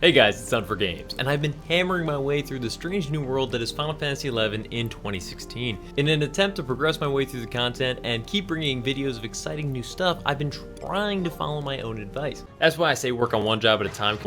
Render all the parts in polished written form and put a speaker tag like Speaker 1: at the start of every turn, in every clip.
Speaker 1: Hey guys, it's Sun for Games, and I've been hammering my way through the strange new world that is Final Fantasy XI in 2016. In an attempt to progress my way through the content and keep bringing videos of exciting new stuff, I've been trying to follow my own advice. That's why I say work on one job at a time.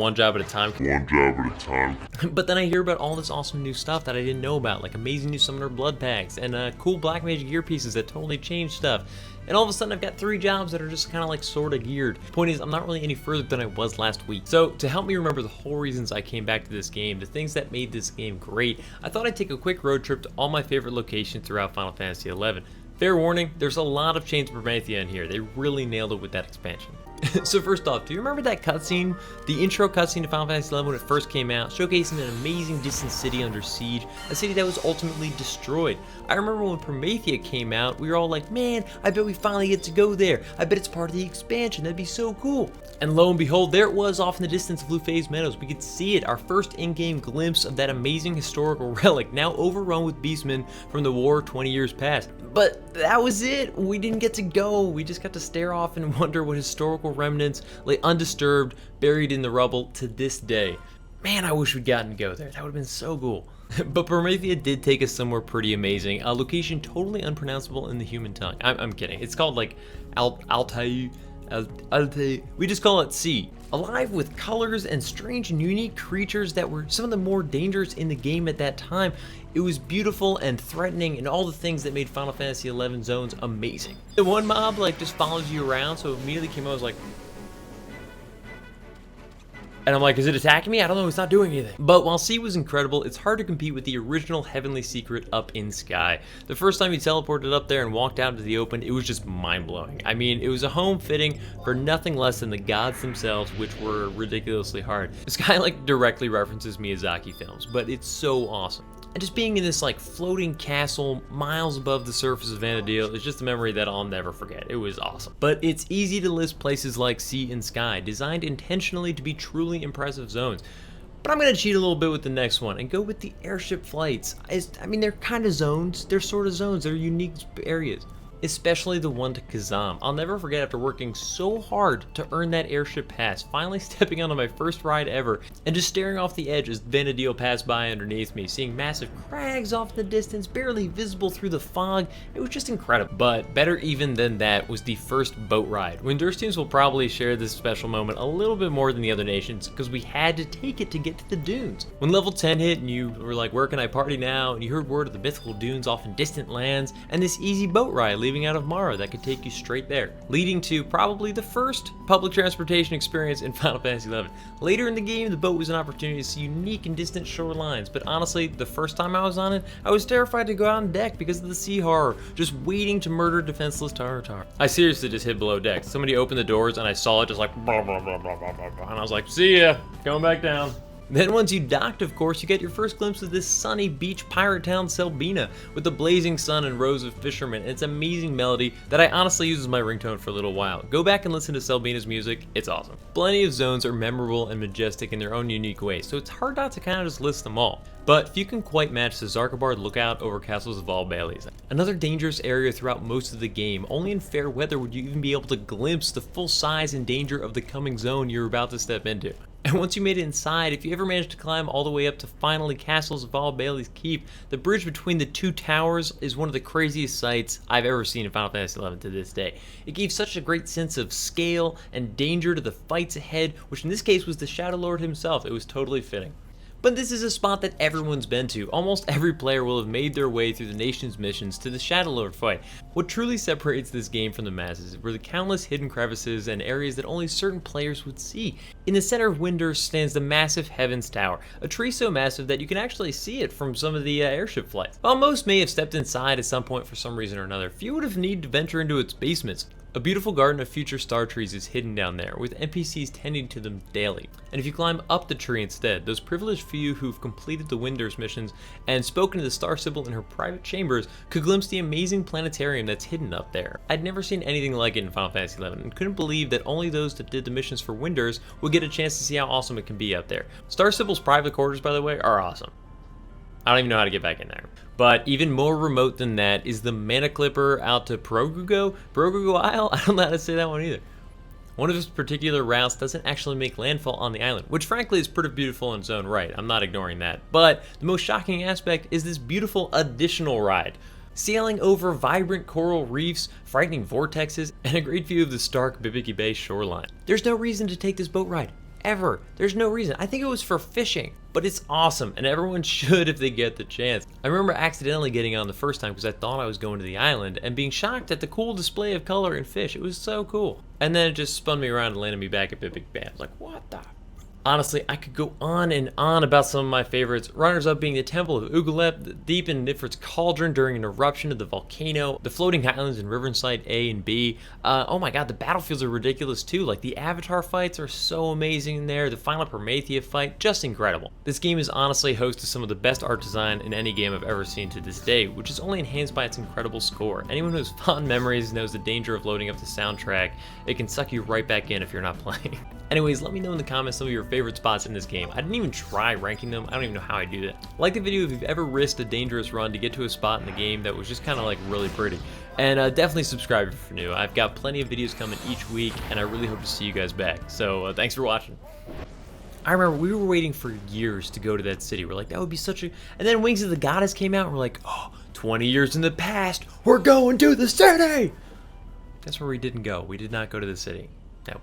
Speaker 1: But then I hear about all this awesome new stuff that I didn't know about, like amazing new summoner blood packs and cool black magic gear pieces that totally change stuff. And all of a sudden I've got 3 jobs that are just kind of like sorta geared. Point is, I'm not really any further than I was last week. So to help me remember the whole reasons I came back to this game, the things that made this game great, I thought I'd take a quick road trip to all my favorite locations throughout Final Fantasy XI. Fair warning, there's a lot of Chains of Promethea in here. They really nailed it with that expansion. So first off, do you remember that cutscene? The intro cutscene to Final Fantasy XI when it first came out, showcasing an amazing distant city under siege, a city that was ultimately destroyed. I remember when Promethea came out, we were all like, man, I bet we finally get to go there. I bet it's part of the expansion, that'd be so cool. And lo and behold, there it was off in the distance of Blue Phase Meadows. We could see it, our first in-game glimpse of that amazing historical relic, now overrun with beastmen from the war 20 years past. But that was it, we didn't get to go. We just got to stare off and wonder what historical remnants lay undisturbed, buried in the rubble to this day. Man, I wish we'd gotten to go there. That would have been so cool. But Promethea did take us somewhere pretty amazing, a location totally unpronounceable in the human tongue. I'm kidding. It's called like Altai. We just call it C. Alive with colors and strange and unique creatures that were some of the more dangerous in the game at that time. It was beautiful and threatening and all the things that made Final Fantasy XI zones amazing. The one mob like just follows you around, so immediately came out, I was like, and I'm like, is it attacking me? I don't know, it's not doing anything. But while C was incredible, it's hard to compete with the original Heavenly Secret up in Sky. The first time you teleported up there and walked out into the open, it was just mind-blowing. I mean, it was a home fitting for nothing less than the gods themselves, which were ridiculously hard. Sky like directly references Miyazaki films, but it's so awesome. And just being in this like floating castle miles above the surface of vana'diel is just a memory that I'll never forget. It was awesome. But it's easy to list places like Sea and Sky, designed intentionally to be truly impressive zones. But I'm going to cheat a little bit with the next one and go with the airship flights. I mean, they're kind of zones. They're sort of zones. They're unique areas. Especially the one to Kazam. I'll never forget after working so hard to earn that airship pass, finally stepping onto my first ride ever, and just staring off the edge as vana'diel passed by underneath me, seeing massive crags off in the distance, barely visible through the fog. It was just incredible. But better even than that was the first boat ride. Windurst teams will probably share this special moment a little bit more than the other nations, because we had to take it to get to the dunes. When level 10 hit and you were like, where can I party now? And you heard word of the mythical dunes off in distant lands, and this easy boat ride leaving out of Mara that could take you straight there, leading to probably the first public transportation experience in Final Fantasy XI. Later in the game, the boat was an opportunity to see unique and distant shorelines, but honestly, the first time I was on it, I was terrified to go out on deck because of the sea horror, just waiting to murder defenseless Taratar. I seriously just hid below deck. Somebody opened the doors and I saw it just like blah, blah, blah, blah, blah, blah, blah, and I was like, see ya, going back down. Then once you docked, of course, you get your first glimpse of this sunny beach pirate town Selbina with the blazing sun and rows of fishermen. It's an amazing melody that I honestly use as my ringtone for a little while. Go back and listen to Selbina's music, it's awesome. Plenty of zones are memorable and majestic in their own unique ways, so it's hard not to kind of just list them all. But few can quite match the Zarkabard lookout over Castles of All Baileys. Another dangerous area throughout most of the game. Only in fair weather would you even be able to glimpse the full size and danger of the coming zone you're about to step into. And once you made it inside, if you ever managed to climb all the way up to finally Castles of All Baileys Keep, the bridge between the 2 towers is one of the craziest sights I've ever seen in Final Fantasy XI to this day. It gave such a great sense of scale and danger to the fights ahead, which in this case was the Shadow Lord himself. It was totally fitting. But this is a spot that everyone's been to. Almost every player will have made their way through the nation's missions to the Shadow Lord fight. What truly separates this game from the masses were the countless hidden crevices and areas that only certain players would see. In the center of Windurst stands the massive Heavens Tower, a tree so massive that you can actually see it from some of the airship flights. While most may have stepped inside at some point for some reason or another, few would have needed to venture into its basements. A beautiful garden of future star trees is hidden down there, with NPCs tending to them daily. And if you climb up the tree instead, those privileged few who've completed the Windurst missions and spoken to the Star Sibyl in her private chambers could glimpse the amazing planetarium that's hidden up there. I'd never seen anything like it in Final Fantasy XI and couldn't believe that only those that did the missions for Windurst would get a chance to see how awesome it can be up there. Star Sibyl's private quarters, by the way, are awesome. I don't even know how to get back in there. But even more remote than that is the Mana Clipper out to Brogugo Isle? I don't know how to say that one either. One of his particular routes doesn't actually make landfall on the island, which frankly is pretty beautiful in its own right. I'm not ignoring that. But the most shocking aspect is this beautiful additional ride. Sailing over vibrant coral reefs, frightening vortexes, and a great view of the stark Bibiki Bay shoreline. There's no reason to take this boat ride. Ever. There's no reason. I think it was for fishing, but it's awesome, and everyone should if they get the chance. I remember accidentally getting on the first time because I thought I was going to the island and being shocked at the cool display of color and fish. It was so cool. And then it just spun me around and landed me back at Bibiki Bay. I was like, what the? Honestly, I could go on and on about some of my favorites. Runners up being the Temple of Ugalep, deep in Nifrit's cauldron during an eruption of the volcano, the floating islands in Riverside A and B. Oh my god, the battlefields are ridiculous too. Like the Avatar fights are so amazing in there. The final Promethea fight, just incredible. This game is honestly host to some of the best art design in any game I've ever seen to this day, which is only enhanced by its incredible score. Anyone who has fond memories knows the danger of loading up the soundtrack. It can suck you right back in if you're not playing. Anyways, let me know in the comments some of your favorite spots in this game. I didn't even try ranking them. I don't even know how I do that. Like the video if you've ever risked a dangerous run to get to a spot in the game that was just kind of like really pretty. And definitely subscribe if you're new. I've got plenty of videos coming each week, and I really hope to see you guys back. So thanks for watching. I remember we were waiting for years to go to that city. We're like, that would be such a... And then Wings of the Goddess came out, and we're like, oh, 20 years in the past, we're going to the city! That's where we didn't go. We did not go to the city. No.